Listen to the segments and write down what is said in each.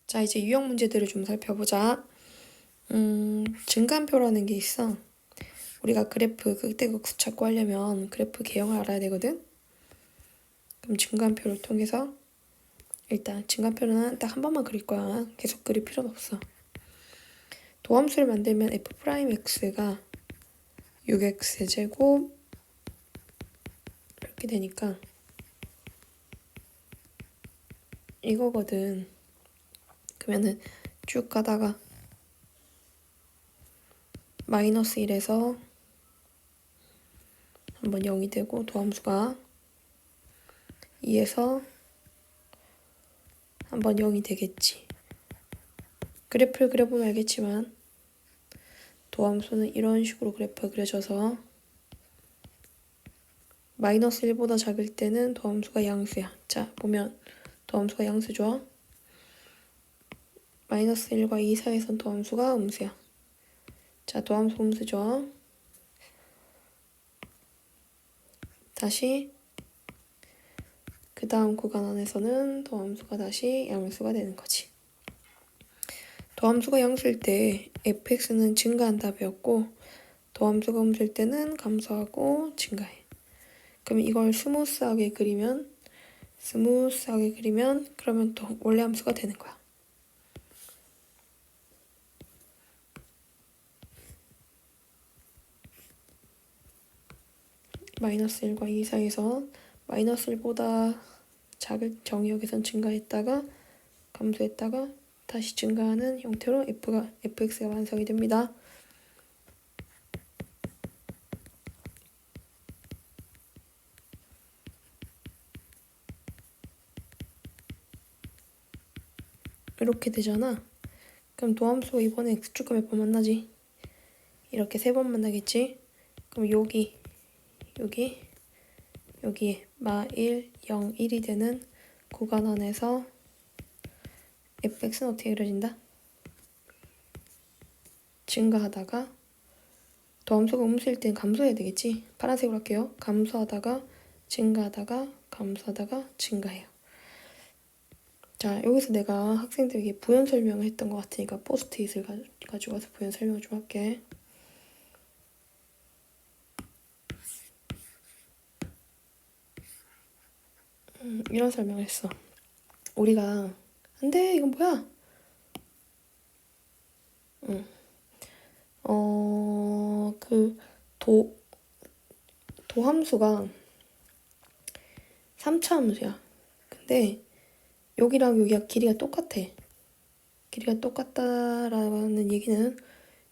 자, 이제 유형 문제들을 좀 살펴보자. 증간표라는 게 있어. 우리가 그래프, 그때 그 찾고 하려면 그래프 개형을 알아야 되거든? 그럼 증간표를 통해서 일단 증간표는 딱 한 번만 그릴 거야. 계속 그릴 필요는 없어. 도함수를 만들면 f'x가 6x제곱 이렇게 되니까 이거거든. 그러면은 쭉 가다가 마이너스 1에서 한번 0이 되고 도함수가 2에서 한번 0이 되겠지. 그래프를 그려보면 알겠지만 도함수는 이런 식으로 그래프가 그려져서 마이너스 1보다 작을 때는 도함수가 양수야. 자, 보면 도함수가 양수죠. 마이너스 1과 2 사이에선 도함수가 음수야. 자, 도함수 음수죠. 다시 그 다음 구간 안에서는 도함수가 다시 양수가 되는 거지. 도함수가 양수일 때 fx는 증가한다 배웠고 도함수가 음수일 때는 감소하고 증가해. 그럼 이걸 스무스하게 그리면 그러면 또 원래 함수가 되는 거야. 마이너스 1과 2 사이에서 마이너스 1보다 작을 정의역에선 증가했다가 감소했다가 다시 증가하는 형태로 fx가 완성이 됩니다. 이렇게 되잖아. 그럼 도함수가 이번에 x축과 몇 번 만나지? 이렇게 3번 만나겠지? 그럼 여기에 마 1, 0, 1이 되는 구간 안에서 fx는 어떻게 그려진다? 증가하다가 도함수가 음수일 땐 감소해야 되겠지? 파란색으로 할게요. 감소하다가 증가하다가 감소하다가 증가해요. 자, 여기서 내가 학생들에게 부연 설명을 했던 것 같으니까 포스트잇을 가지고 와서 부연 설명을 좀 할게. 이런 설명을 했어. 우리가 안돼 이건 뭐야? 그 도함수가 3차 함수야. 근데 여기랑 여기가 길이가 똑같아. 길이가 똑같다라는 얘기는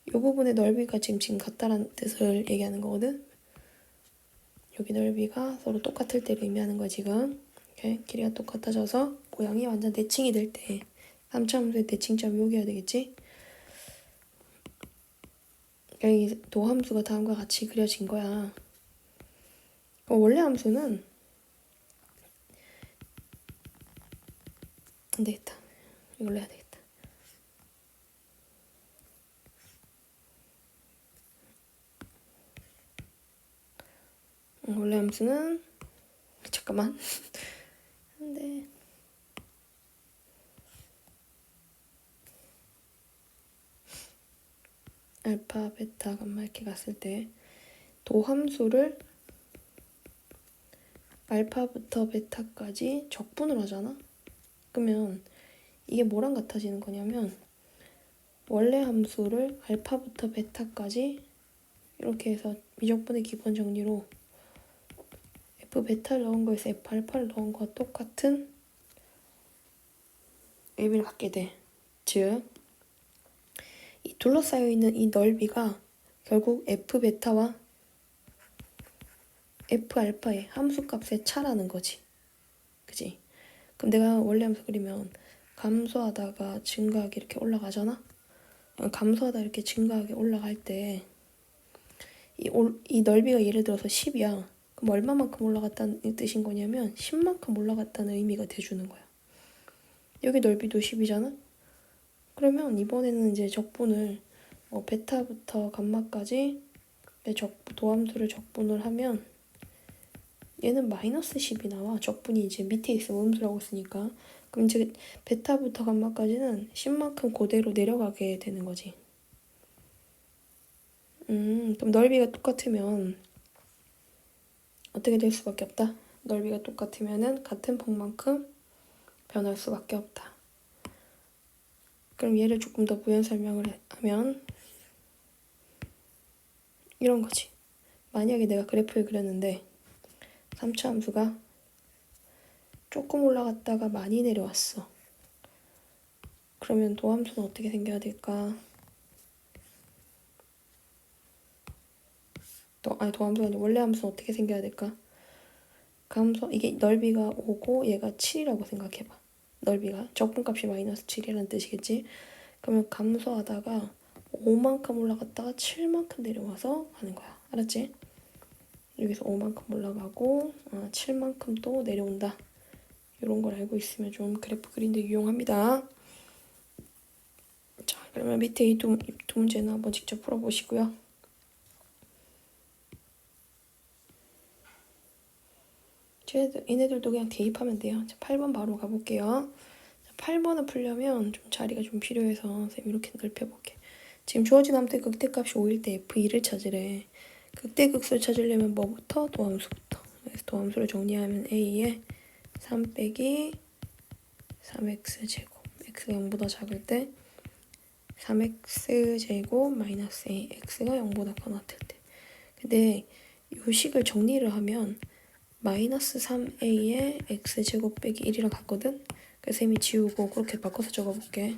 이 부분의 넓이가 지금 같다라는 뜻을 얘기하는 거거든. 여기 넓이가 서로 똑같을 때를 의미하는 거야 지금. 이렇게 길이가 똑같아져서 모양이 완전 대칭이 될 때 3차 함수의 대칭점이 여기야 되겠지. 여기 도함수가 다음과 같이 그려진 거야. 원래 함수는 안 되겠다. 이걸로 해야 되겠다. 원래 함수는 잠깐만. 근데 알파, 베타, 감마 이렇게 갔을 때 도함수를 알파부터 베타까지 적분을 하잖아? 그러면 이게 뭐랑 같아지는 거냐면 원래 함수를 알파부터 베타까지 이렇게 해서 미적분의 기본 정리로 f 베타를 넣은 거에서 f 알파를 넣은 거와 똑같은 의미를 갖게 돼. 즉, 이 둘러싸여 있는 이 넓이가 결국 f 베타와 f 알파의 함수값의 차라는 거지. 그지? 그럼 내가 원래 함수 그리면 감소하다가 증가하게 이렇게 올라가잖아? 감소하다 이렇게 증가하게 올라갈 때 이 넓이가 예를 들어서 10이야. 그럼 얼마만큼 올라갔다는 뜻인 거냐면 10만큼 올라갔다는 의미가 돼주는 거야. 여기 넓이도 10이잖아? 그러면 이번에는 이제 적분을 베타부터 감마까지 도함수를 적분을 하면 얘는 마이너스 10이 나와. 적분이 이제 밑에 있으면 음수라고 했으니까 그럼 이제 베타부터 감마까지는 10만큼 그대로 내려가게 되는 거지. 그럼 넓이가 똑같으면 어떻게 될 수밖에 없다. 넓이가 똑같으면은 같은 폭만큼 변할 수밖에 없다. 그럼 얘를 조금 더 부연 설명을 하면 이런 거지. 만약에 내가 그래프를 그렸는데 3차 함수가 조금 올라갔다가 많이 내려왔어. 그러면 도함수는 어떻게 생겨야 될까? 도함수가 아니라 원래 함수는 어떻게 생겨야 될까? 감소 이게 넓이가 5고 얘가 7이라고 생각해봐. 넓이가 적분값이 마이너스 7이라는 뜻이겠지? 그러면 감소하다가 5만큼 올라갔다가 7만큼 내려와서 하는 거야. 알았지? 여기서 5만큼 올라가고 7만큼 또 내려온다. 이런 걸 알고 있으면 좀 그래프 그리는데 유용합니다. 자, 그러면 밑에 이 두 문제는 한번 직접 풀어보시고요. 얘네들도 그냥 대입하면 돼요. 자, 8번 바로 가볼게요. 8번을 풀려면 좀 자리가 좀 필요해서 선생님 이렇게 넓혀볼게. 지금 주어진 함수의 극대값이 5일 때 F2를 찾으래. 극대극수를 찾으려면 뭐부터? 도함수부터. 그래서 도함수를 정리하면 A에 3 빼기 3x제곱. x가 0보다 작을 때 3x제곱 마이너스 a. x가 0보다 커 같을 때. 근데 이 식을 정리를 하면 마이너스 3a에 x제곱 빼기 1이랑 같거든? 그래서 쌤이 지우고 그렇게 바꿔서 적어볼게.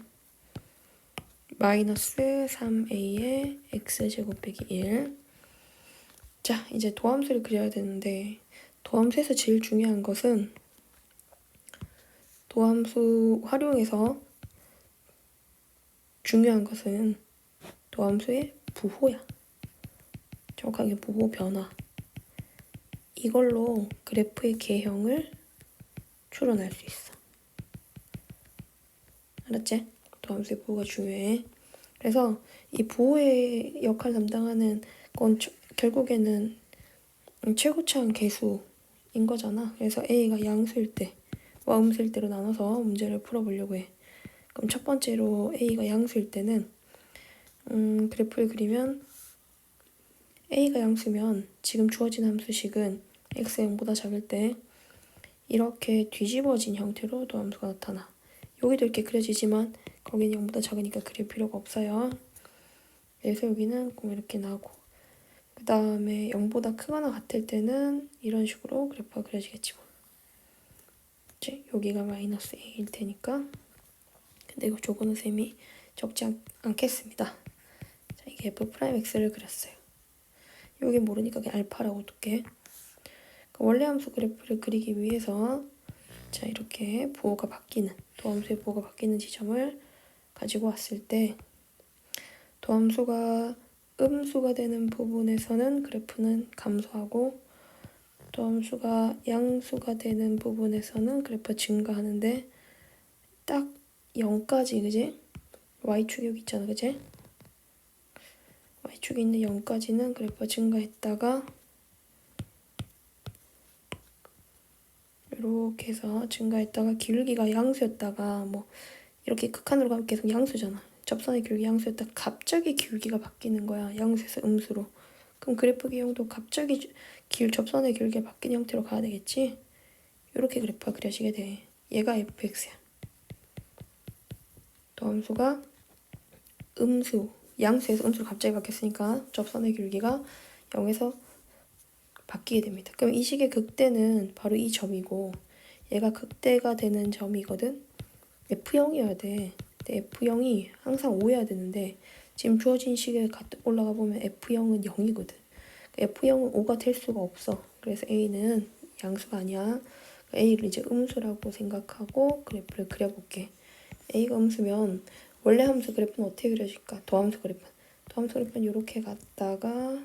마이너스 3a에 x제곱 빼기 1. 자, 이제 도함수를 그려야 되는데 도함수에서 제일 중요한 것은 도함수 활용해서 중요한 것은 도함수의 부호야. 정확하게 부호 변화. 이걸로 그래프의 개형을 추론할 수 있어. 알았지? 도함수의 부호가 중요해. 그래서 이 부호의 역할을 담당하는 건 결국에는 최고차항 계수인 거잖아. 그래서 A가 양수일 때, 와 음수일 때로 나눠서 문제를 풀어보려고 해. 그럼 첫 번째로 A가 양수일 때는 그래프를 그리면 A가 양수면 지금 주어진 함수식은 X가 0보다 작을 때 이렇게 뒤집어진 형태로 도함수가 나타나. 여기도 이렇게 그려지지만 거기는 0보다 작으니까 그릴 필요가 없어요. 그래서 여기는 꼭 이렇게 나오고 그 다음에 0보다 크거나 같을 때는 이런 식으로 그래프가 그려지겠지 뭐. 이제 여기가 마이너스 a일 테니까 근데 이거 조건은 쌤이 적지 않겠습니다. 자, 이게 f'x를 그렸어요. 여기 모르니까 그냥 알파라고 둘게. 원래 함수 그래프를 그리기 위해서 자 이렇게 부호가 바뀌는 도함수의 부호가 바뀌는 지점을 가지고 왔을 때 도함수가 음수가 되는 부분에서는 그래프는 감소하고 도함수가 양수가 되는 부분에서는 그래프가 증가하는데 딱 0까지 그지? y축이 여기 있잖아 그지? y축이 있는 0까지는 그래프가 증가했다가 이렇게 해서 증가했다가 기울기가 양수였다가 뭐 이렇게 극한으로 가면 계속 양수잖아. 접선의 기울기 양수였다가 갑자기 기울기가 바뀌는 거야. 양수에서 음수로. 그럼 그래프 기형도 갑자기 접선의 기울기가 바뀐 형태로 가야 되겠지? 이렇게 그래프가 그려지게 돼. 얘가 fx야. 도함수가 양수에서 음수로 갑자기 바뀌었으니까 접선의 기울기가 0에서 바뀌게 됩니다. 그럼 이 식의 극대는 바로 이 점이고 얘가 극대가 되는 점이거든. F형이어야 돼. 근데 F형이 항상 5여야 되는데 지금 주어진 식에 올라가 보면 F형은 0이거든. F형은 5가 될 수가 없어. 그래서 A는 양수가 아니야. A를 이제 음수라고 생각하고 그래프를 그려볼게. A가 음수면 원래 함수 그래프는 어떻게 그려질까? 도함수 그래프는 이렇게 갔다가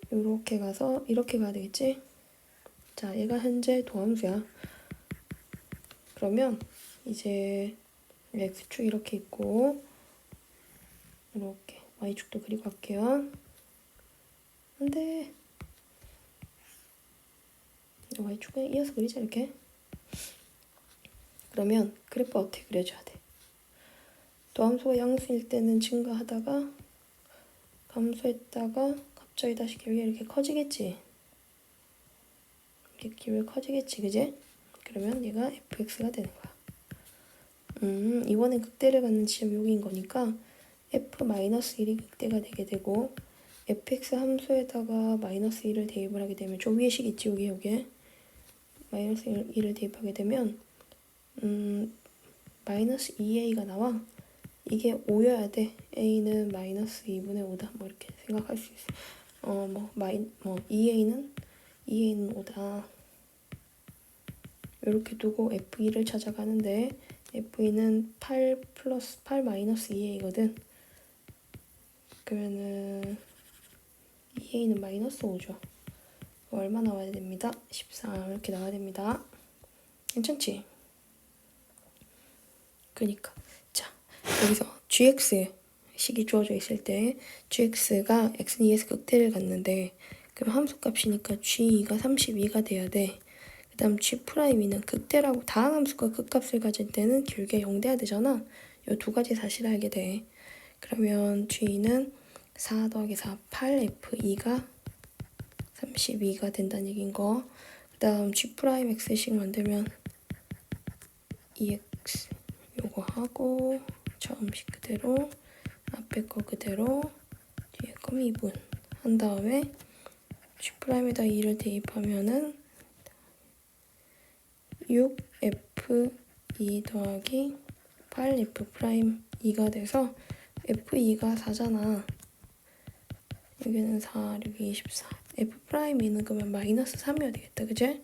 이렇게 가서 이렇게 가야 되겠지? 자, 얘가 현재 도함수야. 그러면 이제 x축 이렇게 있고 이렇게 y축도 그리고 갈게요. 근데 y축에 이어서 그리자 이렇게. 그러면 그래프 어떻게 그려줘야 돼? 도함수가 양수일 때는 증가하다가 감소했다가 갑자기 다시 길게 이렇게 커지겠지. 이렇게 길게 커지겠지, 그지? 그러면 얘가 fx가 되는 거야. 이번엔 극대를 갖는 지점 여기인 거니까 f-1이 극대가 되게 되고 fx 함수에다가 마이너스 1을 대입을 하게 되면 저 위에 식 있지, 여기에 마이너스 1을 대입하게 되면 마이너스 2a가 나와. 이게 5여야 돼. a는 마이너스 2분의 5다. 뭐 이렇게 생각할 수 있어. 2a는 5다. 이렇게 두고 f2를 찾아가는데 f2는 8 플러스 8 마이너스 2a거든. 그러면은 2a는 마이너스 5죠. 얼마 나와야 됩니다? 13 이렇게 나와야 됩니다. 괜찮지? 그니까 자, 여기서 gx 식이 주어져 있을 때 gx가 x는 2에서 극대를 갖는데 그럼 함수값이니까 g2가 32가 돼야 돼. 그 다음 g'는 극대라고 다항 함수가 극값을 가질 때는 길게 0 돼야 되잖아. 이 두 가지 사실을 알게 돼. 그러면 g는 4 더하기 4, 8f2가 32가 된다는 얘기인 거. 그 다음 g'x식 만들면 2x 요거 하고 처음식 그대로 앞에 거 그대로 뒤에 거 미분 한 다음에 g'에다 2를 대입하면은 6f2 더하기 8f'2가 돼서 f2가 4잖아. 여기는 4, 여기 24. f'2는 그러면 마이너스 3이어야 되겠다. 그제?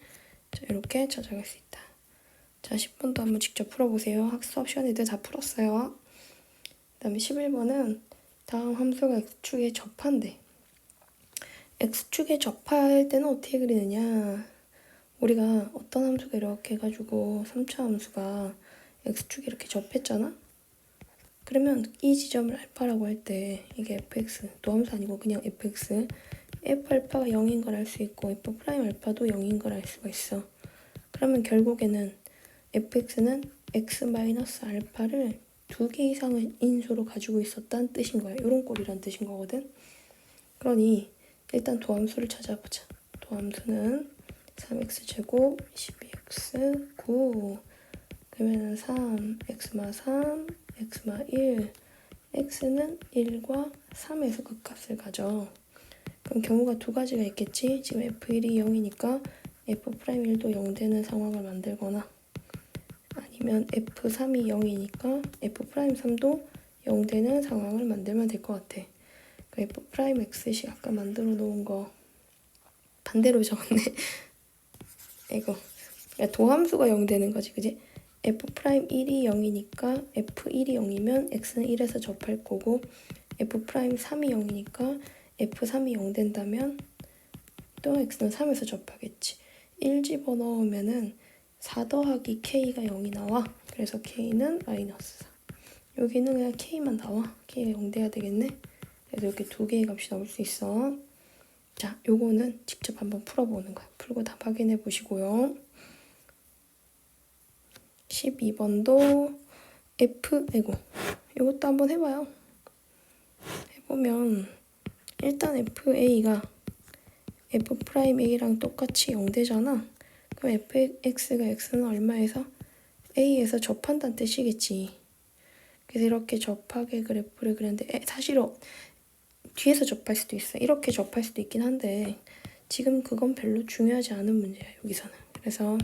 자, 이렇게 찾아갈 수 있다. 자, 10번도 한번 직접 풀어보세요. 학습 시간에도 다 풀었어요. 그 다음에 11번은 다음 함수가 x축에 접한대. x축에 접할 때는 어떻게 그리느냐. 우리가 어떤 함수가 이렇게 해가지고 3차 함수가 x축에 이렇게 접했잖아? 그러면 이 지점을 알파라고 할 때 이게 fx, 도함수 아니고 그냥 fx, f알파가 0인 걸 알 수 있고 f'알파도 0인 걸 알 수가 있어. 그러면 결국에는 fx는 x-알파를 2개 이상의 인수로 가지고 있었다는 뜻인 거야. 이런 꼴이란 뜻인 거거든. 그러니 일단 도함수를 찾아보자. 도함수는 3x제곱 12x 9 그러면 3, x마 3, x마 1 x는 1과 3에서 극값을 가져. 그럼 경우가 두 가지가 있겠지. 지금 f1이 0이니까 f'1도 0 되는 상황을 만들거나 아니면 f3이 0이니까 f'3도 0 되는 상황을 만들면 될 것 같아. f'x식 아까 만들어 놓은 거 반대로 적었네. 이거 그러니까 도함수가 0 되는 거지, 그지? f'1이 0이니까 f1이 0이면 x는 1에서 접할 거고 f'3이 0이니까 f3이 0 된다면 또 x는 3에서 접하겠지. 1 집어넣으면은 4 더하기 k가 0이 나와. 그래서 k는 마이너스 4. 여기는 그냥 k만 나와. k가 0 돼야 되겠네. 그래서 이렇게 두 개의 값이 나올 수 있어. 자, 요거는 직접 한번 풀어보는 거야. 풀고 답 확인해 보시고요. 12번도 요것도 한번 해봐요. 해보면 일단 fa가 f'a랑 똑같이 0 되잖아. 그럼 fx가 x는 얼마에서? a에서 접한다는 뜻이겠지. 그래서 이렇게 접하게 그래프를 그렸는데 사실은 뒤에서 접할 수도 있어. 이렇게 접할 수도 있긴 한데 지금 그건 별로 중요하지 않은 문제야, 여기서는. 그래서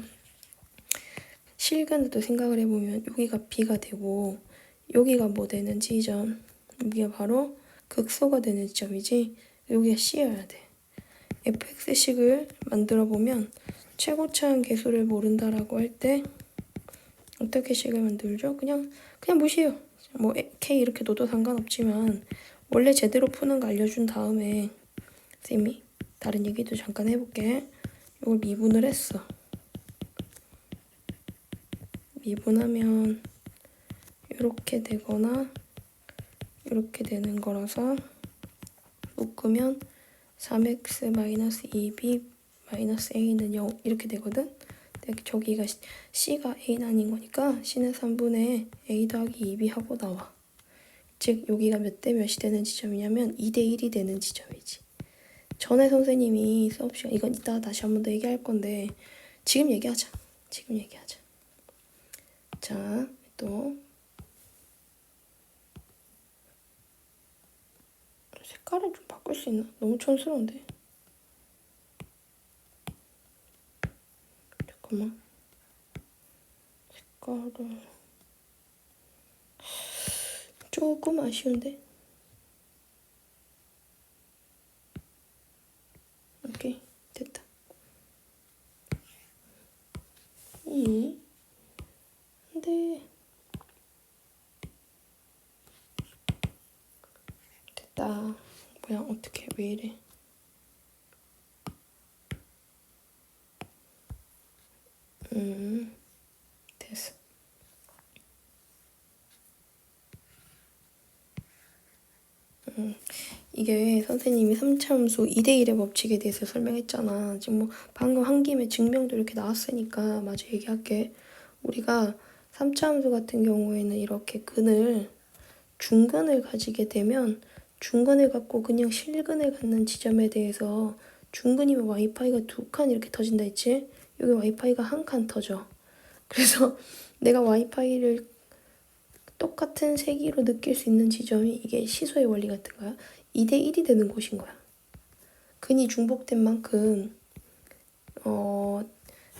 실근도 생각을 해보면 여기가 b가 되고 여기가 뭐 되는 지점, 여기가 바로 극소가 되는 지점이지. 여기가 c여야 돼. fx식을 만들어 보면 최고차항 계수를 모른다라고 할 때 어떻게 식을 만들죠? 그냥 무시해요. 뭐 k 이렇게 둬도 상관없지만 원래 제대로 푸는 거 알려준 다음에 쌤이 다른 얘기도 잠깐 해볼게. 이걸 미분을 했어. 미분하면 이렇게 되거나 이렇게 되는 거라서 묶으면 3x-2b-a는 0 이렇게 되거든. 여기 저기가 C가 A난인 거니까 C는 3분의 A 더하기 2B 하고 나와. 즉 여기가 몇 대 몇이 되는 지점이냐면 2대 1이 되는 지점이지. 전에 선생님이 수업 시간 이건 이따 다시 한 번 더 얘기할 건데 지금 얘기하자. 자, 또 색깔을 좀 바꿀 수 있나? 너무 촌스러운데. 잠깐만. 색깔을 조금 아쉬운데. 오케이, 됐다. 근데 됐다. 뭐야, 어떻게 왜 이래? 됐어. 이게 선생님이 3차 함수 2대1의 법칙에 대해서 설명했잖아. 지금 뭐 방금 한 김에 증명도 이렇게 나왔으니까 마저 얘기할게. 우리가 3차 함수 같은 경우에는 이렇게 중근을 가지게 되면 중근을 갖고 그냥 실근을 갖는 지점에 대해서 중근이면 와이파이가 2칸 이렇게 터진다 했지? 여기 와이파이가 1칸 터져. 그래서 내가 와이파이를 똑같은 세기로 느낄 수 있는 지점이 이게 시소의 원리 같은 거야. 2대 1이 되는 곳인 거야. 근이 중복된 만큼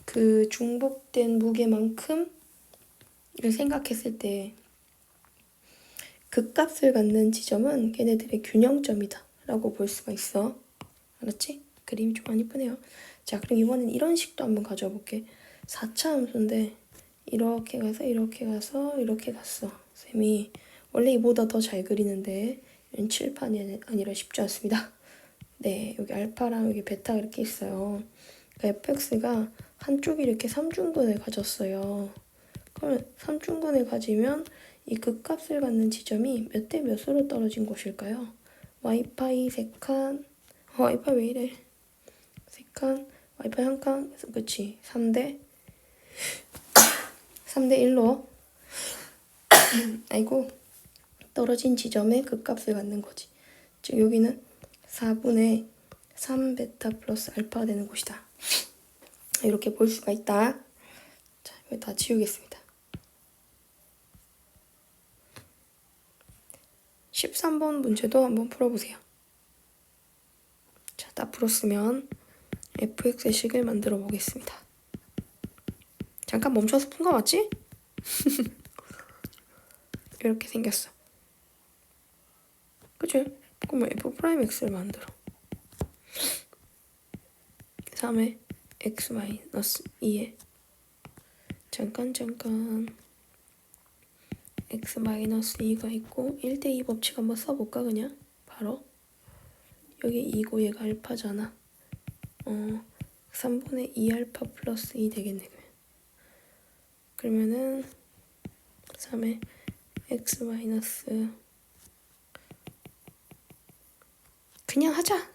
그 중복된 무게만큼을 생각했을 때 극값을 갖는 지점은 걔네들의 균형점이다 라고 볼 수가 있어. 알았지? 그림이 좀 안 이쁘네요. 자, 그럼 이번엔 이런 식도 한번 가져와 볼게. 4차 함수인데 이렇게 가서 이렇게 가서 이렇게 갔어. 쌤이 원래 이보다 더 잘 그리는데 이런 칠판이 아니라 쉽지 않습니다. 네, 여기 알파랑 여기 베타가 이렇게 있어요. 그러니까 fx가 한쪽이 이렇게 삼중근을 가졌어요. 그럼 삼중근을 가지면 이 극값을 갖는 지점이 몇 대 몇으로 떨어진 곳일까요? 와이파이 3칸, 와이파이 왜 이래? 3칸, 와이파이 1칸, 그치? 3대 1로 아이고 떨어진 지점의 극값을 갖는 거지. 즉 여기는 4분의 3베타 플러스 알파가 되는 곳이다. 이렇게 볼 수가 있다. 자, 이거 다 지우겠습니다. 13번 문제도 한번 풀어보세요. 자, 다 풀었으면 fx의 식을 만들어 보겠습니다. 잠깐 멈춰서 푼 거 맞지? 이렇게 생겼어. 그치? 그럼 f'(x를) 만들어. 3에 x 마이너스 2에 잠깐 x 마이너스 2가 있고 1대2 법칙 한번 써볼까 그냥? 바로 여기 2고 얘가 알파잖아. 3분의 2알파 플러스 2 되겠네. 그러면은 3에 x 마이너스 그냥 하자.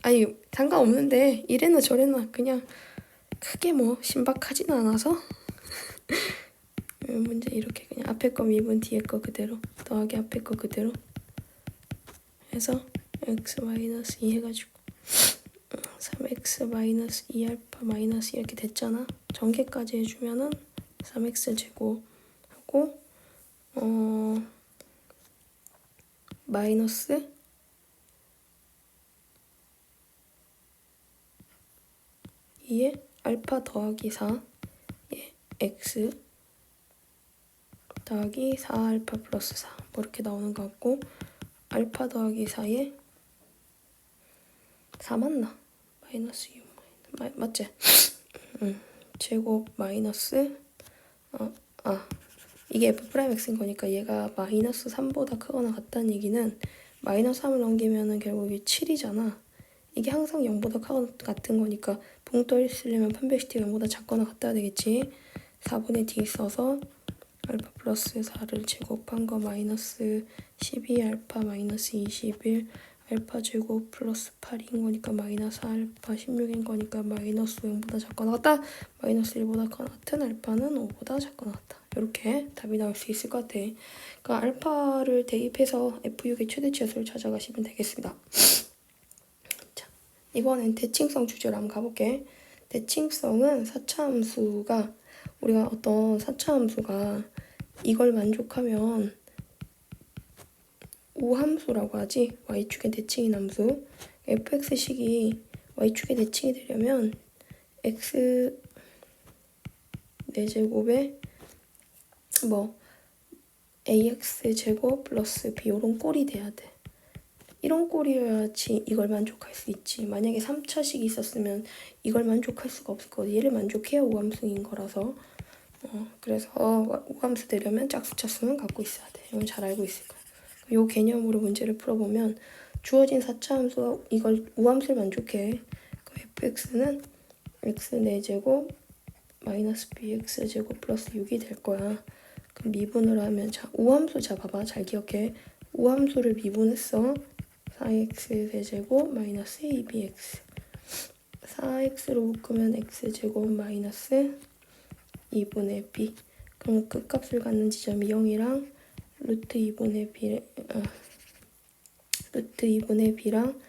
아니 상관없는데 이래나 저래나 그냥 크게 뭐 신박하진 않아서 문제 이렇게 그냥 앞에 거 미분 뒤에 거 그대로 더하기 앞에 거 그대로 해서 x 마이너스 2 해가지고 3x 마이너스 2알파 마이너스 이렇게 됐잖아. 전개까지 해주면은 3x 제곱하고 마이너스 2에 알파 더하기 4에 x 더하기 4알파 플러스 4 뭐 이렇게 나오는 것 같고 알파 더하기 4에 4 맞나? 마이너스 6 맞지? 제곱 마이너스 이게 f'x인 거니까 얘가 마이너스 3보다 크거나 같다는 얘기는 마이너스 3을 넘기면은 결국 이게 7이잖아. 이게 항상 0보다 같은 거니까 봉돌 쓰려면 판별시티가 0보다 작거나 같아야 되겠지. 4분의 d 써서 알파 플러스 4를 제곱한 거 마이너스 12 알파 마이너스 21 알파 제곱 플러스 8인 거니까 마이너스 알파 16인 거니까 마이너스 0보다 작거나 같다. 마이너스 1보다 같은 알파는 5보다 작거나 같다. 이렇게 답이 나올 수 있을 것 같아. 그러니까 알파를 대입해서 F6의 최대치수를 찾아가시면 되겠습니다. 자, 이번엔 대칭성 주제로 한번 가볼게. 대칭성은 4차 함수가 우리가 어떤 4차 함수가 이걸 만족하면 우함수라고 하지. y축의 대칭인 함수. fx식이 y축의 대칭이 되려면 x 4제곱에 ax 제곱 플러스 b 이런 꼴이 돼야 돼. 이런 꼴이어야지 이걸 만족할 수 있지. 만약에 3차식이 있었으면 이걸 만족할 수가 없을 거거든. 얘를 만족해야 우함수인 거라서. 그래서 우함수 되려면 짝수차수는 갖고 있어야 돼. 이건 잘 알고 있을 거야. 요 개념으로 문제를 풀어보면 주어진 4차 함수가 이걸 우함수를 만족해. fx는 x 4제곱 마이너스 bx제곱 플러스 6이 될 거야. 그럼 미분을 하면 자 우함수 잡아봐. 잘 기억해. 우함수를 미분했어. 4x 세제곱 마이너스 2bx 4x로 묶으면 x제곱 마이너스 2분의 b. 그럼 극값을 갖는 지점이 0이랑 루트 2분의 b랑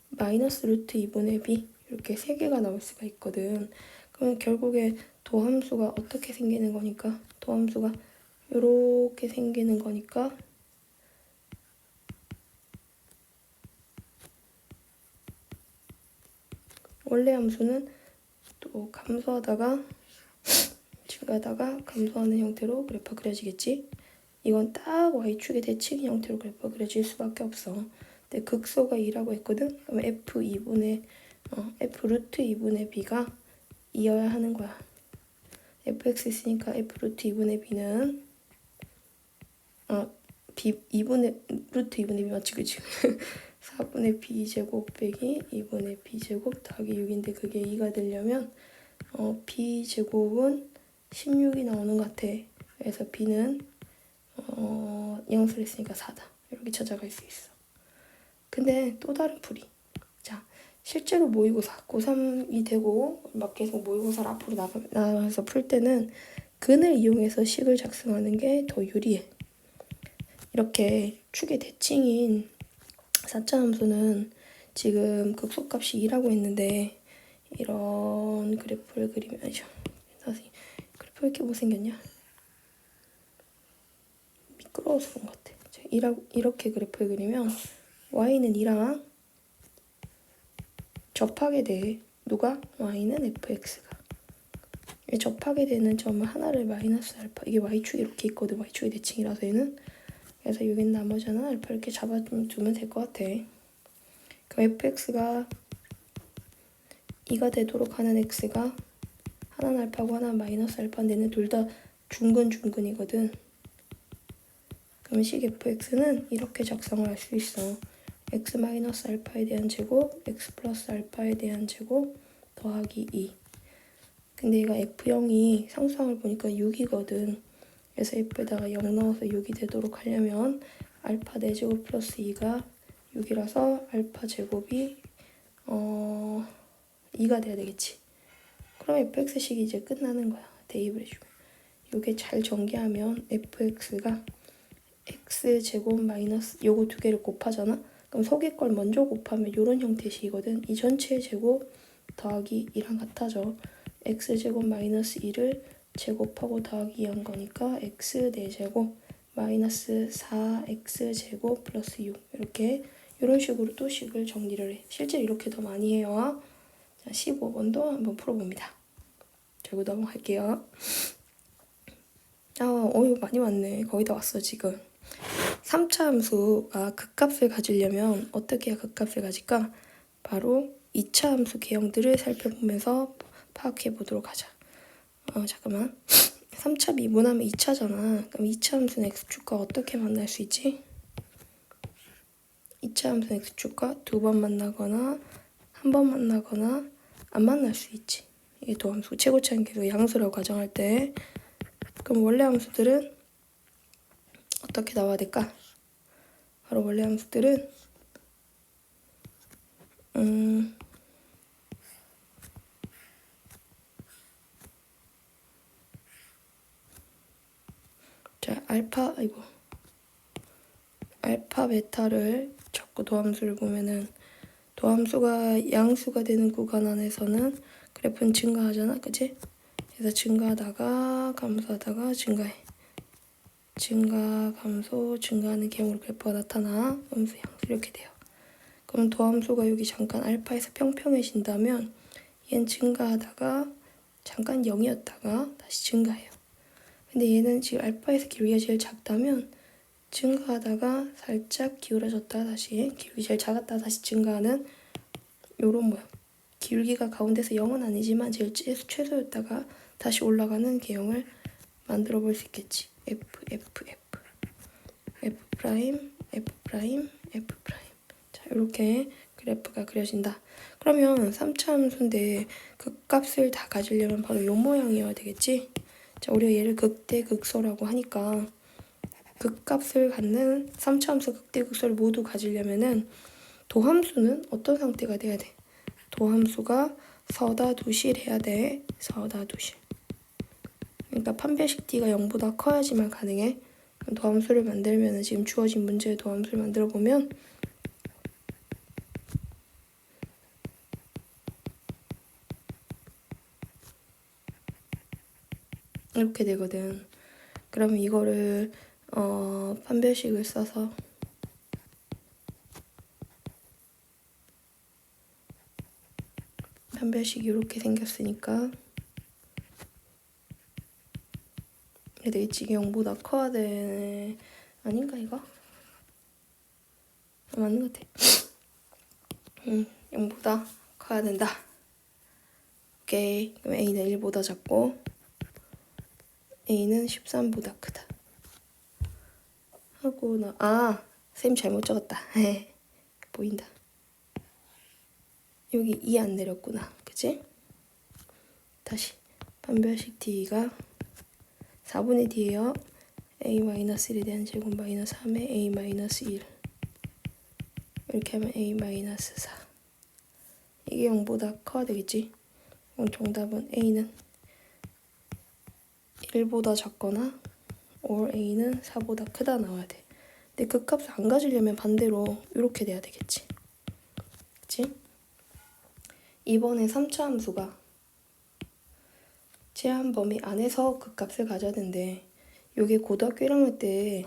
마이너스 루트 2분의 b 이렇게 세 개가 나올 수가 있거든. 그럼 결국에 도함수가 어떻게 생기는 거니까 도함수가 이렇게 생기는 거니까 원래 함수는 또 감소하다가 증가하다가 감소하는 형태로 그래프가 그려지겠지. 이건 딱 y축의 대칭 형태로 그래프가 그려질 수밖에 없어. 근데 극소가 2라고 했거든. 그럼 f 루트 2분의 b가 2여야 하는 거야. fx 있으니까 f 루트 2분의 b는 루트 2분의 b 맞지 그치? 4분의 b제곱 빼기 2분의 b제곱 더하기 6인데 그게 2가 되려면 b제곱은 16이 나오는 것 같아. 그래서 b는 영수를 했으니까 4다. 이렇게 찾아갈 수 있어. 근데 또 다른 풀이. 자, 실제로 모의고사 고3이 되고 막 계속 모의고사를 앞으로 나가서 풀 때는 근을 이용해서 식을 작성하는 게 더 유리해. 이렇게 축의 대칭인 4차 함수는 지금 극소값이 2라고 했는데 이런 그래프를 그리면 그래프 왜 이렇게 못생겼냐? 미끄러워서 그런 것 같아. 이렇게 그래프를 그리면 y는 2랑 접하게 돼. 누가? y는 fx가. 접하게 되는 점은 하나를 마이너스 알파. 이게 y축이 이렇게 있거든. y축의 대칭이라서 얘는. 그래서 여긴 나머지는 알파 이렇게 잡아두면 될 것 같아. 그럼 fx가 2가 되도록 하는 x가 하나는 알파고 하나는 마이너스 알파인데 얘는 둘 다 중근이거든. 그럼 식 fx는 이렇게 작성을 할 수 있어. x 마이너스 알파에 대한 제곱, x 플러스 알파에 대한 제곱 더하기 2. 근데 얘가 f0이 상수항을 보니까 6이거든. 그래서 f에다가 0 넣어서 6이 되도록 하려면 알파 4제곱 플러스 2가 6이라서 알파 제곱이 2가 돼야 되겠지. 그럼 fx식이 이제 끝나는 거야. 대입을 해주면. 이게 잘 전개하면 fx가 x제곱 마이너스 요거 두 개를 곱하잖아. 그럼 속의 걸 먼저 곱하면 이런 형태의 식이거든. 이 전체의 제곱 더하기 2랑 같아져. x제곱 마이너스 2를 제곱하고 더하기 2한 거니까 x 4제곱 마이너스 4x제곱 플러스 6 이렇게 이런 식으로 또 식을 정리를 해. 실제 이렇게 더 많이 해요. 자, 15번도 한번 풀어봅니다. 결국 넘어갈게요. 이거 많이 왔네. 거의 다 왔어 지금. 3차 함수가 극값을 가지려면 어떻게 해야 극값을 가질까? 바로 2차 함수 개형들을 살펴보면서 파악해 보도록 하자. 잠깐만. 3차 미분하면 2차잖아. 그럼 2차 함수는 x축과 어떻게 만날 수 있지? 2차 함수는 x축과 2번 만나거나 한 번 만나거나 안 만날 수 있지. 이게 도함수, 최고차는 계속 양수라고 가정할 때. 그럼 원래 함수들은 어떻게 나와야 될까? 바로 원래 함수들은 자, 알파 베타를 자꾸 도함수를 보면은 도함수가 양수가 되는 구간 안에서는 그래프는 증가하잖아, 그치? 그래서 증가하다가 감소하다가 증가해. 증가, 감소, 증가하는 개형으로 그래프가 나타나. 음수, 양수 이렇게 돼요. 그럼 도함수가 여기 잠깐 알파에서 평평해진다면 얘는 증가하다가 잠깐 0이었다가 다시 증가해요. 근데 얘는 지금 알파에서 기울기가 제일 작다면 증가하다가 살짝 기울어졌다가 다시 기울기 제일 작았다가 다시 증가하는 요런 모양. 기울기가 가운데서 0은 아니지만 제일 최소였다가 다시 올라가는 개형을 만들어 볼 수 있겠지. F, F, F, F 프라임, F 프라임, F 프라임. 자, 이렇게 그래프가 그려진다. 그러면 3차 함수인데 극값을 다 가지려면 바로 이 모양이어야 되겠지? 자, 우리가 얘를 극대극소라고 하니까 극값을 갖는 3차 함수 극대극소를 모두 가지려면은 도함수는 어떤 상태가 돼야 돼? 도함수가 서다두실해야 돼. 서다두실. 그러니까 판별식 D가 0보다 커야지만 가능해. 도함수를 만들면 지금 주어진 문제의 도함수를 만들어 보면 이렇게 되거든. 그러면 이거를 판별식을 써서 판별식이 이렇게 생겼으니까 근데 이게 0보다 커야 되네. 아닌가 이거? 맞는 것 같아. 0보다 커야 된다. 오케이. 그럼 A는 1보다 작고 A는 13보다 크다. 하고 쌤 잘못 적었다. 보인다. 여기 2 안 내렸구나. 그치? 다시 판별식 D가 4분의 D예요. A-1에 대한 제곱 마이너스 3에 A-1 이렇게 하면 A-4 이게 0보다 커야 되겠지? 그럼 정답은 A는 1보다 작거나 or A는 4보다 크다 나와야 돼. 근데 그 값을 안 가지려면 반대로 이렇게 돼야 되겠지. 그치? 이번에 3차 함수가 제한 범위 안에서 그 값을 가져야 되는데 요게 고등학교 1학년 때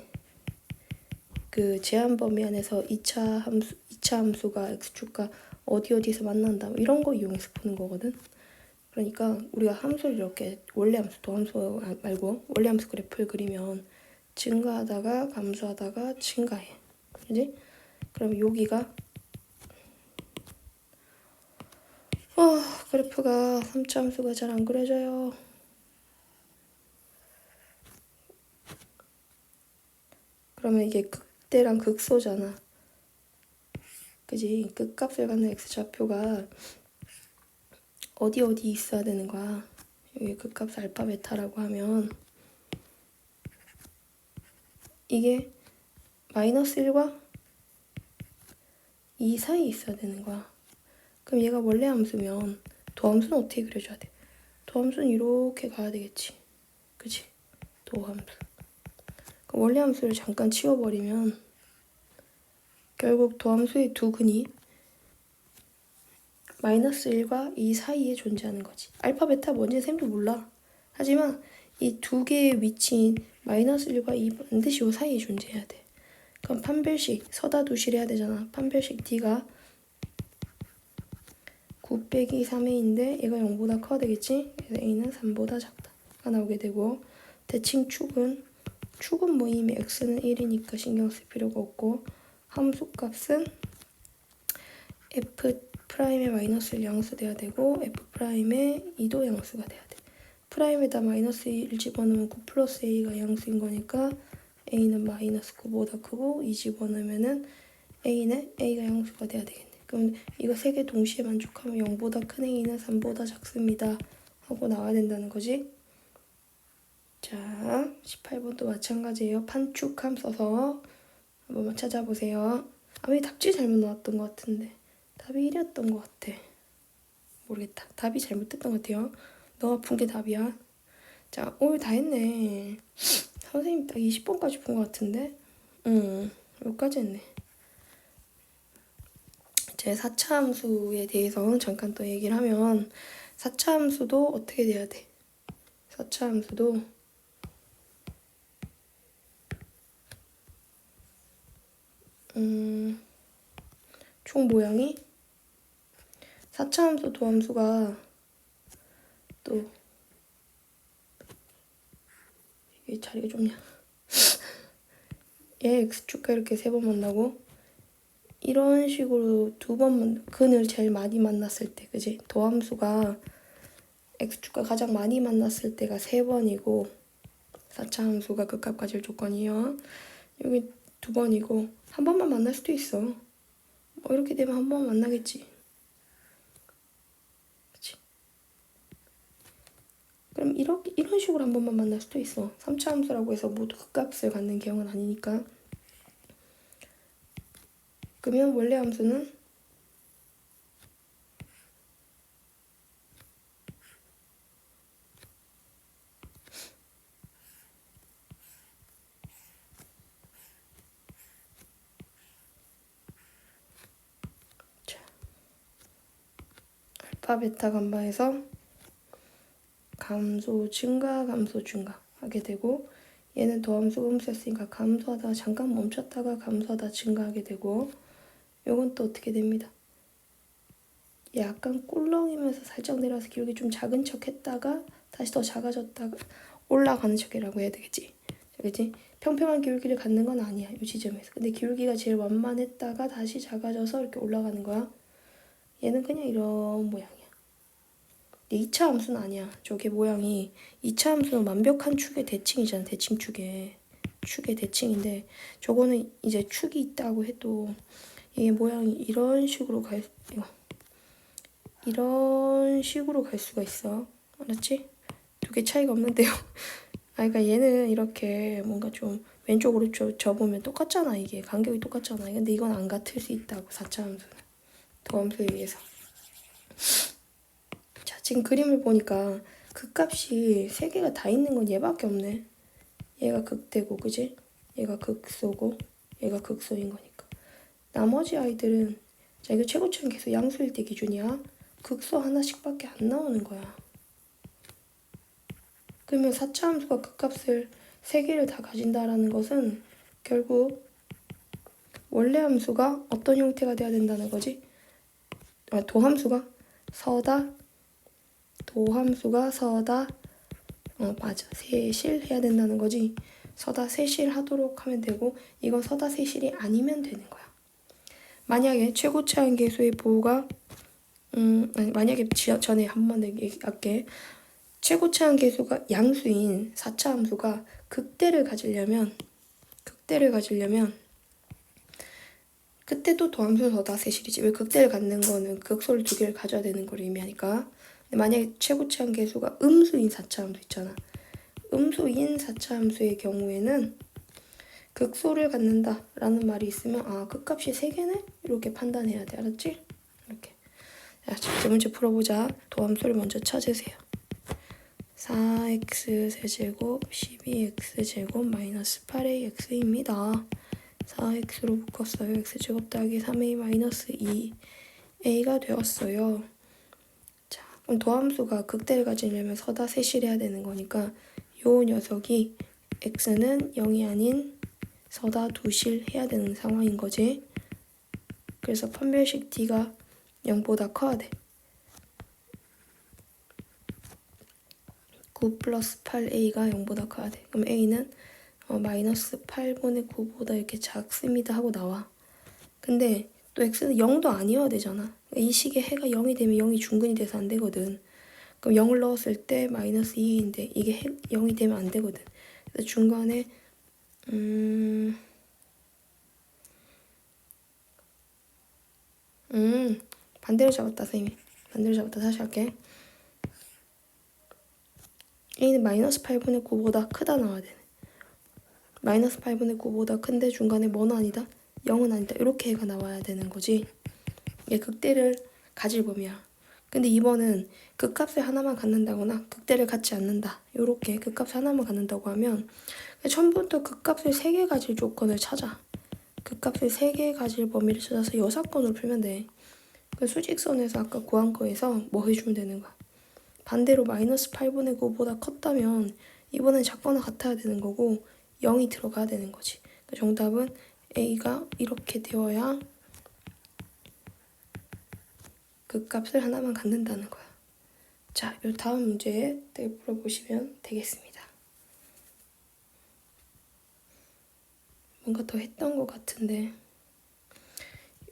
그 제한 범위 안에서 2차 함수가 x축과 어디에서 만난다 이런 거 이용해서 푸는 거거든. 그러니까 우리가 함수를 이렇게 원래 함수, 도함수 말고 원래 함수 그래프를 그리면 증가하다가 감소하다가 증가해. 그지? 그럼 여기가 그래프가 3차 함수가 잘 안 그려져요. 그러면 이게 극대랑 극소잖아. 그지? 극값을 갖는 x좌표가 어디 있어야 되는 거야. 여기 극값 알파 베타라고 하면 이게 마이너스 1과 2 사이에 있어야 되는 거야. 그럼 얘가 원래 함수면 도함수는 어떻게 그려줘야 돼? 도함수는 이렇게 가야 되겠지. 그치? 도함수. 그럼 원래 함수를 잠깐 치워버리면 결국 도함수의 두 근이 마이너스 1과 2 사이에 존재하는 거지. 알파, 베타 뭔지 쌤도 몰라. 하지만 이 두 개의 위치인 마이너스 1과 2 반드시 이 사이에 존재해야 돼. 그럼 판별식 서다두실 해야 되잖아. 판별식 D가 9 빼기 3A인데 얘가 0보다 커야 되겠지? 그래서 A는 3보다 작다가 나오게 되고 대칭 축은 뭐 이미 X는 1이니까 신경 쓸 필요가 없고 함수값은 F 프라임의 마이너스 1 양수돼야 되고 F 프라임의 2도 양수가 돼야 돼. 프라임에다 마이너스 1 집어넣으면 9 플러스 A가 양수인 거니까 A는 마이너스 9보다 크고 2 집어넣으면은 A가 양수가 돼야 되겠네. 그럼 이거 세 개 동시에 만족하면 0보다 큰 A는 3보다 작습니다. 하고 나와야 된다는 거지. 자, 18번도 마찬가지예요. 판축함 써서 한번 찾아보세요. 왜 답지 잘못 나왔던 것 같은데. 답이 1이었던 것 같아. 모르겠다. 답이 잘못됐던 것 같아요. 너가 푼 게 답이야. 자, 오늘 다 했네. 선생님 딱 20번까지 푼 것 같은데? 여기까지 했네. 제 4차 함수에 대해서 잠깐 또 얘기를 하면 4차 함수도 어떻게 돼야 돼? 4차 함수도 총 모양이 4차 함수 도함수가 또 이게 자리가 좁냐? 얘 x축과 이렇게 3번 만나고 이런 식으로 2번 근을 제일 많이 만났을 때, 그지? 도함수가 x축과 가장 많이 만났을 때가 3번이고 4차 함수가 극합 가질 조건이요. 여기 2번이고 한 번만 만날 수도 있어. 뭐 이렇게 되면 한 번 만나겠지. 그치? 그럼 이런 식으로 한 번만 만날 수도 있어. 3차 함수라고 해서 모두 극값을 갖는 경우는 아니니까. 그러면 원래 함수는 자, 알파 베타 감마에서 감소 증가 감소 증가 하게 되고 얘는 도함수가 음수였으니까 감소하다가 잠깐 멈췄다가 감소하다 증가하게 되고 요건 또 어떻게 됩니다. 약간 꿀렁이면서 살짝 내려와서 기울기 좀 작은 척 했다가 다시 더 작아졌다가 올라가는 척이라고 해야 되겠지. 그치? 평평한 기울기를 갖는 건 아니야. 이 지점에서. 근데 기울기가 제일 완만했다가 다시 작아져서 이렇게 올라가는 거야. 얘는 그냥 이런 모양이야. 2차 함수는 아니야. 저게 모양이 2차 함수는 완벽한 축의 대칭이잖아. 대칭축의. 축의 대칭인데 저거는 이제 축이 있다고 해도 이게 모양이 이런 식으로 이런 식으로 갈 수가 있어. 알았지? 두 개 차이가 없는데요. 그러니까 얘는 이렇게 뭔가 좀 왼쪽으로 접으면 똑같잖아. 이게 간격이 똑같잖아. 근데 이건 안 같을 수 있다고. 4차 함수는. 도함수에 의해서. 자, 지금 그림을 보니까 극값이 3개가 다 있는 건 얘밖에 없네. 얘가 극대고, 그지? 얘가 극소고, 얘가 극소인 거니까. 나머지 아이들은, 자, 이거 최고점 계수 양수일 때 기준이야. 극소 하나씩밖에 안 나오는 거야. 그러면 4차 함수가 극값을 3개를 다 가진다라는 것은 결국 원래 함수가 어떤 형태가 돼야 된다는 거지? 도함수가 서다, 맞아. 세실 해야 된다는 거지. 서다 세실 하도록 하면 되고 이건 서다 세실이 아니면 되는 거야. 만약에 최고차항 계수의 보호가 만약에 전에 한 번 더 얘기할게. 최고차항 계수가 양수인 4차 함수가 극대를 가지려면 그때도 도함수는 서다 세실이지. 왜 극대를 갖는 거는 극소를 2개를 가져야 되는 걸 의미하니까. 근데 만약에 최고차항 계수가 음수인 4차 함수 있잖아. 음수인 4차 함수의 경우에는 극소를 갖는다 라는 말이 있으면 극값이 3개네? 이렇게 판단해야 돼. 알았지? 이렇게. 자, 첫째 문제 풀어보자. 도함수를 먼저 찾으세요. 4x 세제곱 12x제곱 마이너스 8ax입니다. 4x로 묶었어요. x제곱 더하기 3a 마이너스 2a가 되었어요. 자, 그럼 도함수가 극대를 가지려면 서다 세실해야 되는 거니까 요 녀석이 x는 0이 아닌 서다 두실 해야 되는 상황인 거지. 그래서 판별식 d가 0보다 커야 돼. 9 플러스 8a가 0보다 커야 돼. 그럼 a는 마이너스 8분의 9보다 이렇게 작습니다 하고 나와. 근데 또 x는 0도 아니어야 되잖아. 이 식의 해가 0이 되면 0이 중근이 돼서 안 되거든. 그럼 0을 넣었을 때 마이너스 2인데 이게 0이 되면 안 되거든. 그래서 중간에 반대로 잡았다 선생님이. 반대로 잡았다. 다시 할게. a는 마이너스 8분의 9보다 크다 나와야 되네. 마이너스 8분의 9보다 큰데 중간에 뭐는 아니다? 0은 아니다. 이렇게 해가 나와야 되는 거지. 이게 극대를 가질 범위야. 근데 2번은 극값을 하나만 갖는다거나 극대를 갖지 않는다. 요렇게 극값을 하나만 갖는다고 하면 처음부터 극값을 3개 가질 조건을 찾아. 극값을 3개 가질 범위를 찾아서 요 사건으로 풀면 돼. 그 수직선에서 아까 구한 거에서 뭐 해주면 되는 거야. 반대로 마이너스 8분의 9보다 컸다면 이번엔 작거나 같아야 되는 거고 0이 들어가야 되는 거지. 그러니까 정답은 A가 이렇게 되어야 극값을 하나만 갖는다는 거야. 자, 요 다음 문제 풀어보시면 되겠습니다. 뭔가 더 했던 것 같은데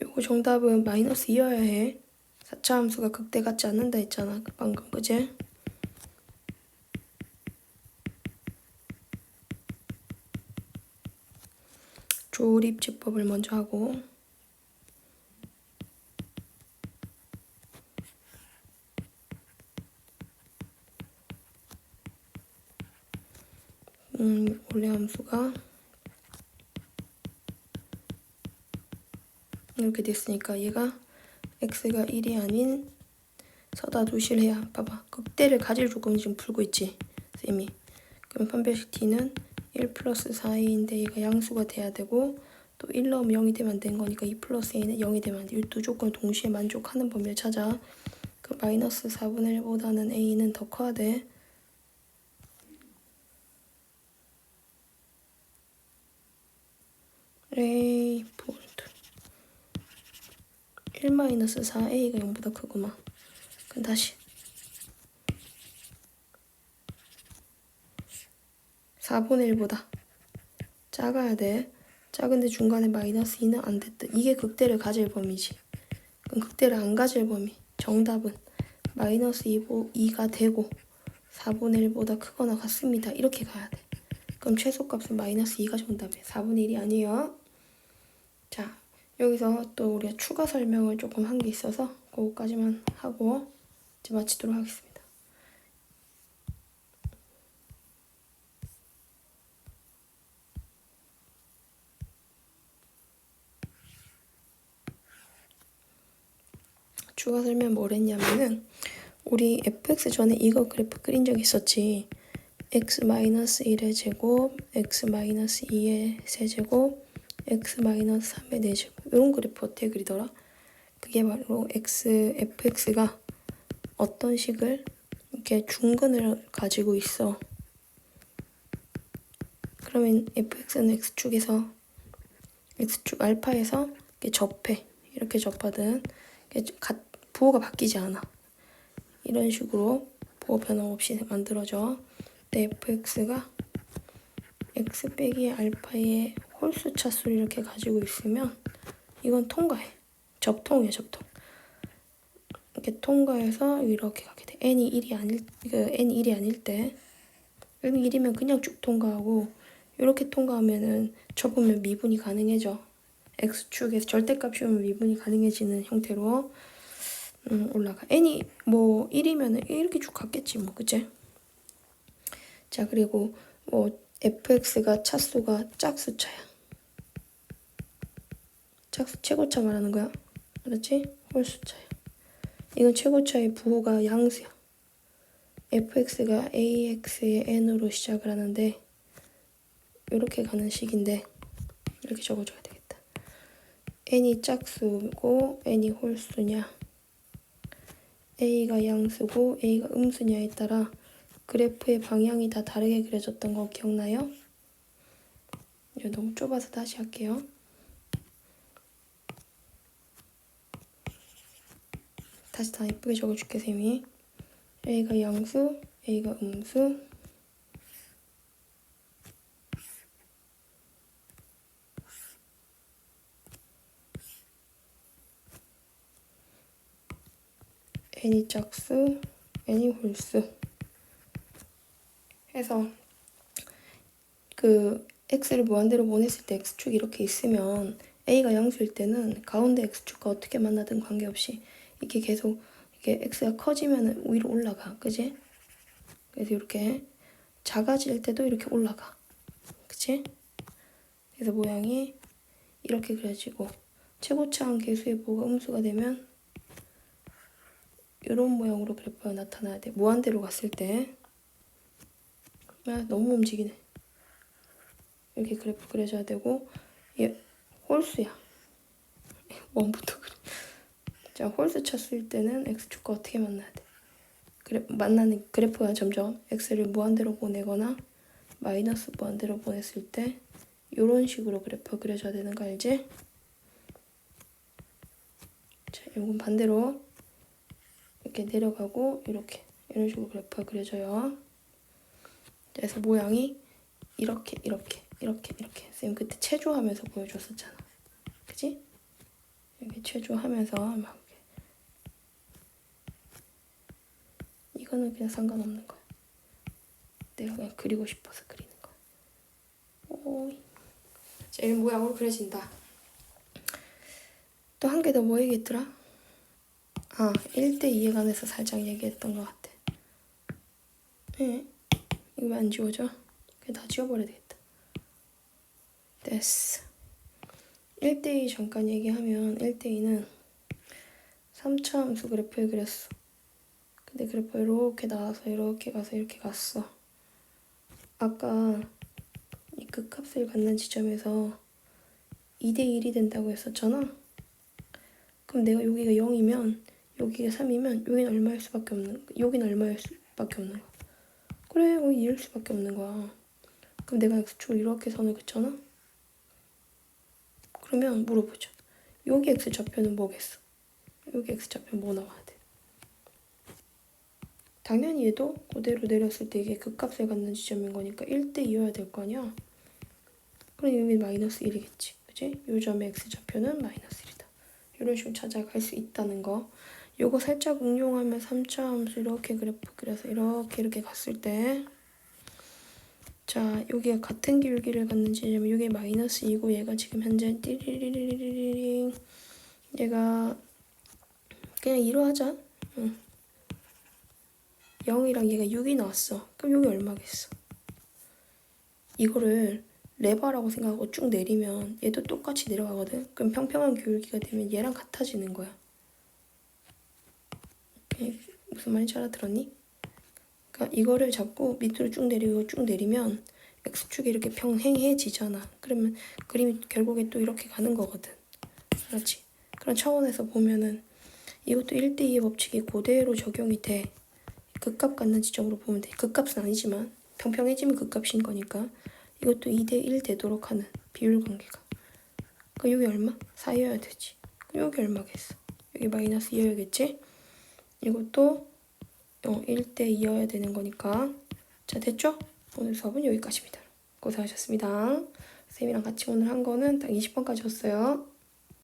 요거 정답은 마이너스 2여야 해. 4차 함수가 극대 같지 않는다 했잖아 방금, 그지? 조립제법을 먼저 하고 원래 함수가 이렇게 됐으니까 얘가 x가 1이 아닌 서다 두실해야 봐봐 극대를 가질 조건을 지금 풀고 있지 쌤이. 그럼 판별식 t는 1 플러스 4a인데 얘가 양수가 돼야 되고 또 1 넣으면 0이 되면 안 되는 거니까 2 플러스 a는 0이 되면 안 돼. 이 두 조건을 동시에 만족하는 범위를 찾아. 그 마이너스 4분의 1보다는 a는 더 커야 돼. a 볼트 1 마이너스 4a가 0보다 크구만. 그럼 다시 4분의 1보다 작아야 돼. 작은데 중간에 마이너스 2는 안 됐다. 이게 극대를 가질 범위지. 그럼 극대를 안 가질 범위. 정답은 마이너스 2가 되고 4분의 1보다 크거나 같습니다. 이렇게 가야 돼. 그럼 최소값은 마이너스 2가 정답이에요. 4분의 1이 아니에요. 자, 여기서 또 우리가 추가 설명을 조금 한 게 있어서 그거까지만 하고 이제 마치도록 하겠습니다. 추가 설명 뭘 했냐면은 우리 fx 전에 이거 그래프 그린 적 있었지. x-1의 제곱, x-2의 세제곱, x-3의 4제곱 이런 그래프 어떻게 그리더라? 그게 바로 fx가 어떤 식을 이렇게 중근을 가지고 있어. 그러면 fx는 x축에서 x축 알파에서 이렇게 접해. 이렇게 접하든 부호가 바뀌지 않아. 이런 식으로 부호 변함없이 만들어져. 근데 fx가 x 빼기 알파의 홀수 차수를 이렇게 가지고 있으면 이건 통과해. 접통이야, 접통. 이렇게 통과해서 이렇게 가게 돼. n이 1이 아닐 때 n이 1이면 그냥 쭉 통과하고 이렇게 통과하면은 접으면 미분이 가능해져. x축에서 절대값이면 미분이 가능해지는 형태로 올라가. n이 뭐 1이면 이렇게 쭉 갔겠지 뭐, 그치? 자, 그리고 뭐 fx가 차수가 짝수차야. 짝수 최고차 말하는 거야. 알았지? 홀수차야. 이건 최고차의 부호가 양수야. fx가 ax의 n으로 시작을 하는데 이렇게 가는 식인데 이렇게 적어줘야 되겠다. n이 짝수고 n이 홀수냐 a가 양수고 a가 음수냐에 따라 그래프의 방향이 다 다르게 그려졌던 거 기억나요? 이거 너무 좁아서 다시 할게요. 다시 다 예쁘게 적어줄게 쌤이. a가 양수, a가 음수, n이 짝수, n이 홀수 해서 그 x를 무한대로 보냈을 때 x축이 이렇게 있으면 a가 양수일 때는 가운데 x축과 어떻게 만나든 관계없이 이렇게 계속 이게 x가 커지면 위로 올라가, 그지? 그래서 이렇게 작아질 때도 이렇게 올라가, 그치? 그래서 모양이 이렇게 그려지고 최고차항 계수의 부호가 음수가 되면 이런 모양으로 그래프가 나타나야 돼. 무한대로 갔을 때. 아, 너무 움직이네. 이렇게 그래프 그려줘야 되고, 얘 홀수야. 원부터 그래. 자, 홀수 쳤을 때는 x축과 어떻게 만나야 돼? 만나는 그래프가 점점 x를 무한대로 보내거나 마이너스 무한대로 보냈을 때 이런 식으로 그래프 그려줘야 되는 거 알지? 자, 이건 반대로 이렇게 내려가고 이렇게 이런 식으로 그래프가 그려져요. 그래서 모양이 이렇게 쌤 그때 체조하면서 보여줬었잖아. 그치? 이렇게 체조하면서 막 이거는 그냥 상관없는 거야. 내가 그냥 그리고 싶어서 그리는 거야. 오이. 자, 이런 모양으로 그려진다. 또 한 개 더 뭐 얘기했더라? 아, 1대2에 관해서 살짝 얘기했던 것 같아. 네. 이거 왜 안 지워져? 그냥 다 지워버려야 되겠다. 됐어. 1대2 잠깐 얘기하면 1대2는 3차 함수 그래프를 그렸어. 근데 그래프가 이렇게 나와서 이렇게 가서 이렇게 갔어. 아까 이 극합을 갖는 지점에서 2대1이 된다고 했었잖아. 그럼 내가 여기가 0이면 여기가 3이면 여기는 얼마일 수밖에 없는 거야. 여기는 얼마일 수밖에 없는 거야. 그래, 여기 2일 수밖에 없는 거야. 그럼 내가 x축을 이렇게 선을 긋잖아? 그러면 물어보자. 여기 x좌표는 뭐겠어? 여기 x좌표 뭐 나와야 돼? 당연히 얘도 그대로 내렸을 때 이게 극값을 갖는 지점인 거니까 1대2여야 될 거 아니야? 그럼 여기 마이너스 1이겠지. 그치? 요 점의 x좌표는 마이너스 1이다. 이런 식으로 찾아갈 수 있다는 거. 요거 살짝 응용하면 3차 함수 이렇게 그래프 그려서 이렇게 갔을 때 자, 여기가 같은 기울기를 갖는 지점이 여기 마이너스 2고 얘가 지금 현재 띠리리리리링 얘가 그냥 2로 하자. 응. 0이랑 얘가 6이 나왔어. 그럼 여기 얼마겠어? 이거를 레바라고 생각하고 쭉 내리면 얘도 똑같이 내려가거든. 그럼 평평한 기울기가 되면 얘랑 같아지는 거야. 무슨 말인지 알아들었니? 그러니까 이거를 잡고 밑으로 쭉 내리면 x축이 이렇게 평행해지잖아. 그러면 그림이 결국에 또 이렇게 가는 거거든. 그렇지? 그런 차원에서 보면은 이것도 1대2의 법칙이 그대로 적용이 돼. 극값 갖는 지점으로 보면 돼. 극값은 아니지만 평평해지면 극값인 거니까 이것도 2대1 되도록 하는 비율 관계가. 그럼 여기 얼마? 4여야 되지. 그럼 여기 얼마겠어? 여기 마이너스 2여야겠지? 이것도 1대2여야 되는 거니까. 자, 됐죠? 오늘 수업은 여기까지입니다. 고생하셨습니다. 쌤이랑 같이 오늘 한 거는 딱 20번까지였어요.